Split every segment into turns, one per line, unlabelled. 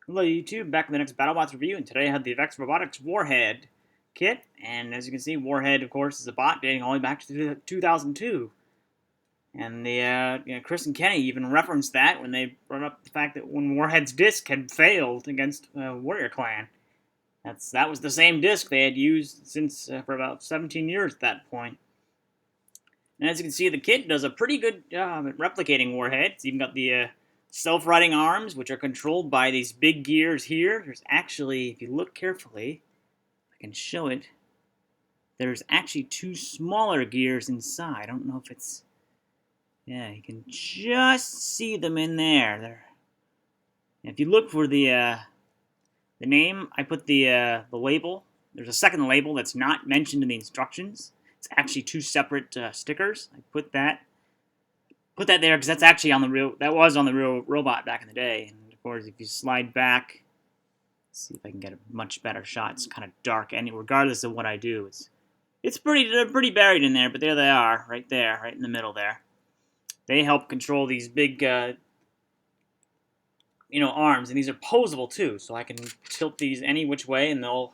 Hello YouTube, back with the next BattleBots review, and today I have the VEX Robotics Warhead kit, and as you can see, Warhead, of course, is a bot dating all the way back to 2002. And Chris and Kenny even referenced that when they brought up the fact that when Warhead's disc had failed against Warrior Clan. That was the same disc they had used since for about 17 years at that point. And as you can see, the kit does a pretty good job at replicating Warhead. It's even got the self-riding arms, which are controlled by these big gears here. There's actually, if you look carefully, I can show it, there's actually two smaller gears inside. I don't know if it's, yeah, you can just see them in there. If you look for the name, I put the label. There's a second label that's not mentioned in the instructions. It's actually two separate stickers. I put that there because that's actually on the real. That was on the real robot back in the day. And of course, if you slide back, let's see if I can get a much better shot. It's kind of dark, and regardless of what I do, it's pretty buried in there. But there they are, right there, right in the middle there. They help control these big, arms, and these are posable too. So I can tilt these any which way, and they'll.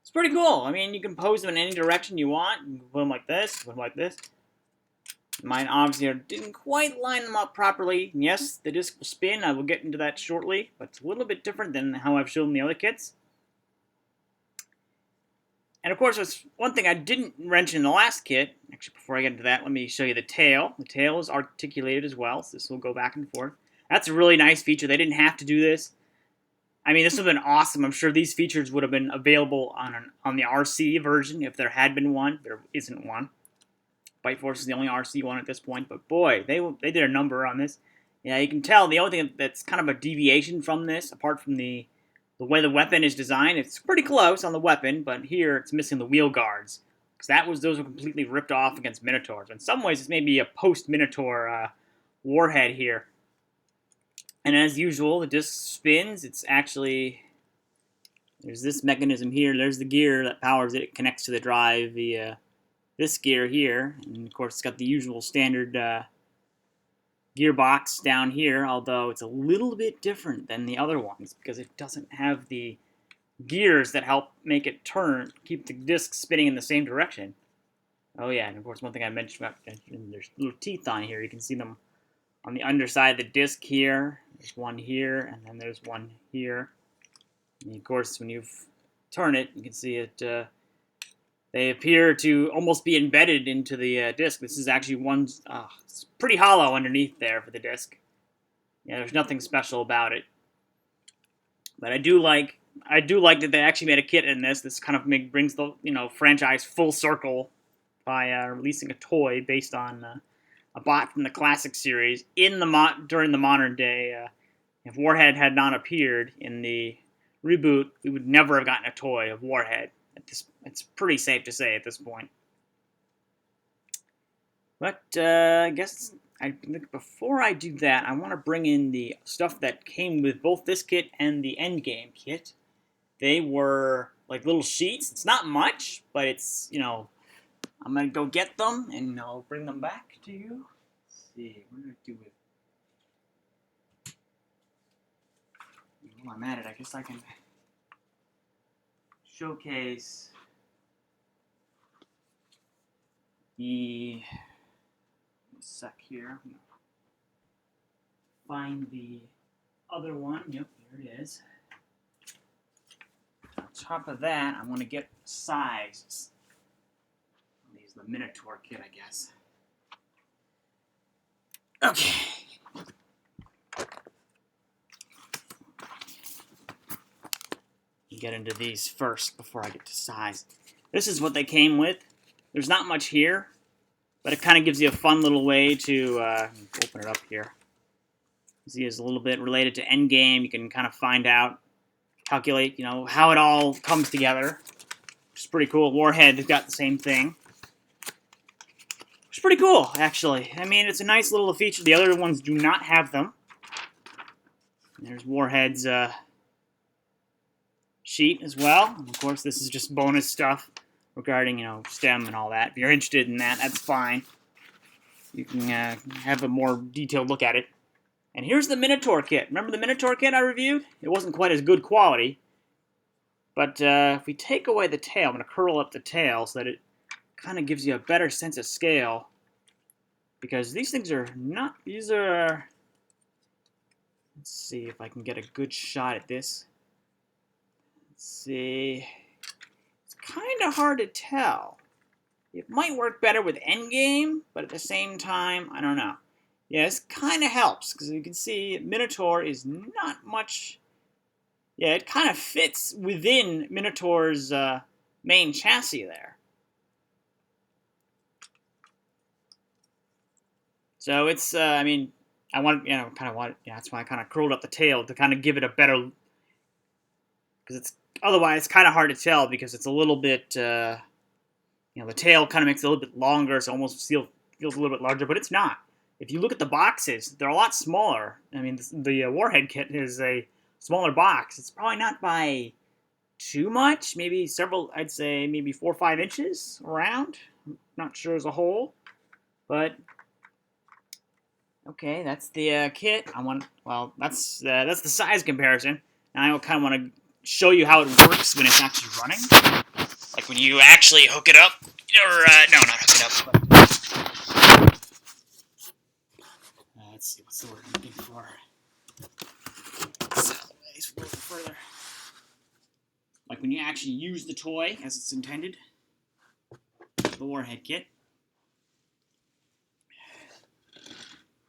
It's pretty cool. I mean, you can pose them in any direction you want. You can put them like this, put them like this. Mine obviously didn't quite line them up properly. And yes, the disc will spin. I will get into that shortly, but it's a little bit different than how I've shown the other kits. And of course, there's one thing I didn't mention in the last kit. Actually, before I get into that, let me show you the tail. The tail is articulated as well, so this will go back and forth. That's a really nice feature. They didn't have to do this. I mean, this would have been awesome. I'm sure these features would have been available on the RC version if there had been one. There isn't one. Byte Force is the only RC one at this point, but boy, they did a number on this. Yeah, you can tell the only thing that's kind of a deviation from this, apart from the way the weapon is designed, it's pretty close on the weapon, but here it's missing the wheel guards. Because those were completely ripped off against Minotaurs. In some ways, it's maybe a post-Minotaur Warhead here. And as usual, the disc spins. It's actually, there's this mechanism here. There's the gear that powers it. It connects to the drive via this gear here. And of course, it's got the usual standard gearbox down here, although it's a little bit different than the other ones because it doesn't have the gears that help make it turn, keep the disc spinning in the same direction. Oh yeah, and of course, one thing I mentioned about, there's little teeth on here. You can see them on the underside of the disc here. There's one here, and then there's one here. And of course, when you turn it, you can see it. They appear to almost be embedded into the disc. This is actually one. It's pretty hollow underneath there for the disc. Yeah, there's nothing special about it. But I do like that they actually made a kit in this. This kind of brings the franchise full circle by releasing a toy based on a bot from the classic series during the modern day. If Warhead had not appeared in the reboot, we would never have gotten a toy of Warhead. It's pretty safe to say at this point. But I guess before I do that, I want to bring in the stuff that came with both this kit and the Endgame kit. They were like little sheets. It's not much, but it's, I'm going to go get them and I'll bring them back to you. Let's see, what did I do with? While I'm at it, I guess I can showcase the sec here. I'm gonna find the other one. Yep, here it is. On top of that, I want to get sizes. These the Minotaur Kit, I guess. Okay. Get into these first before I get to size. This is what they came with. There's not much here, but it kind of gives you a fun little way to open it up here. See, it's a little bit related to Endgame. You can kind of find out, calculate, how it all comes together, which is pretty cool. Warhead has got the same thing. It's pretty cool, actually. I mean, it's a nice little feature. The other ones do not have them. There's Warhead's sheet as well. And of course, this is just bonus stuff regarding, STEM and all that. If you're interested in that, that's fine. you can have a more detailed look at it. And here's the Minotaur Kit. Remember the Minotaur Kit I reviewed? It wasn't quite as good quality. But if we take away the tail, I'm going to curl up the tail so that it kind of gives you a better sense of scale. Because these things are not... These are... Let's see if I can get a good shot at this. Let's see... It's kind of hard to tell. It might work better with Endgame, but at the same time, I don't know. Yeah, this kind of helps, because you can see Minotaur is not much... Yeah, it kind of fits within Minotaur's main chassis there. So it's, I mean, I want, you know, kind of want, yeah, that's why I kind of curled up the tail to kind of give it a better, because it's, otherwise it's kind of hard to tell because it's a little bit, you know, the tail kind of makes it a little bit longer, so it almost feels a little bit larger, but it's not. If you look at the boxes, they're a lot smaller. I mean, the Warhead kit is a smaller box. It's probably not by too much, maybe several, I'd say maybe 4 or 5 inches around. I'm not sure as a whole, but okay, that's the kit. Well, that's the size comparison. Now I kind of want to show you how it works when it's actually running. Like when you actually hook it up, or no, not hook it up, but let's see, what's the word I'm looking for? Let's go a little further. Like when you actually use the toy as it's intended, the Warhead kit.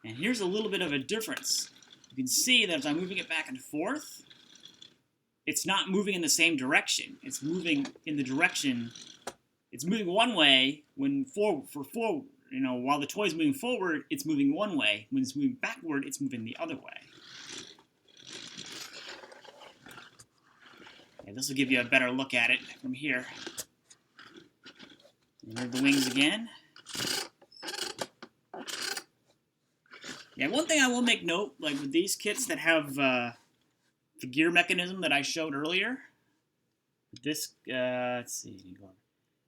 And here's a little bit of a difference. You can see that as I'm moving it back and forth, it's not moving in the same direction. It's moving in the direction, it's moving one way when forward, you know, while the toy's moving forward, it's moving one way. When it's moving backward, it's moving the other way. And this will give you a better look at it from here. Remove the wings again. Yeah, one thing I will make note, like with these kits that have the gear mechanism that I showed earlier, this, let's see,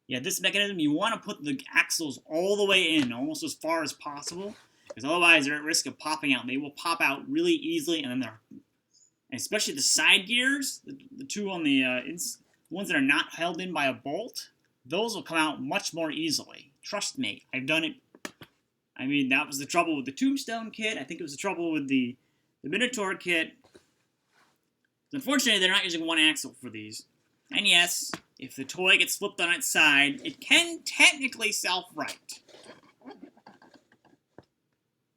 yeah, this mechanism, you want to put the axles all the way in, almost as far as possible, because otherwise they're at risk of popping out. They will pop out really easily, and then and especially the side gears, the two on the ones that are not held in by a bolt, those will come out much more easily. Trust me, I've done it. I mean, that was the trouble with the Tombstone kit. I think it was the trouble with the Minotaur kit. Unfortunately, they're not using one axle for these. And yes, if the toy gets flipped on its side, it can technically self-right.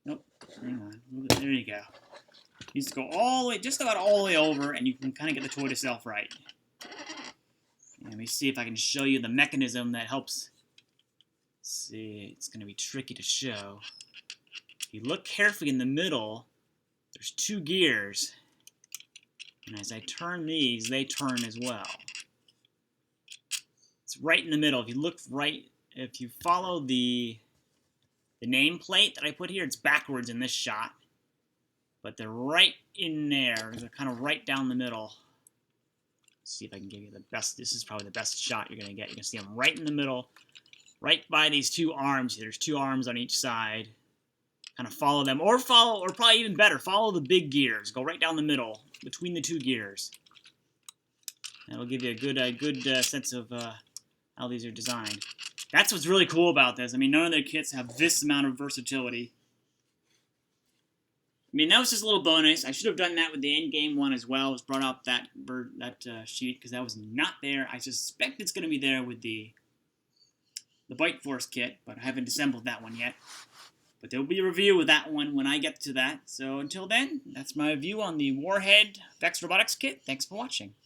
Nope, hang on. There you go. It needs to go all the way, just about all the way over, and you can kind of get the toy to self-right. Let me see if I can show you the mechanism that helps. See, it's going to be tricky to show. If you look carefully in the middle, there's 2 gears. And as I turn these, they turn as well. It's right in the middle. If you look right, if you follow the nameplate that I put here, it's backwards in this shot. But they're right in there. They're kind of right down the middle. Let's see if I can give you the best. This is probably the best shot you're going to get. You can see them right in the middle. Right by these 2 arms. There's 2 arms on each side. Kind of follow them, or probably even better, follow the big gears. Go right down the middle between the 2 gears. That'll give you a good sense of how these are designed. That's what's really cool about this. I mean, none of their kits have this amount of versatility. I mean, that was just a little bonus. I should have done that with the Endgame one as well. I was brought up that sheet because that was not there. I suspect it's going to be there with the Bite Force kit, but I haven't assembled that one yet. But there will be a review of that one when I get to that. So until then, that's my review on the Warhead VEX Robotics kit. Thanks for watching.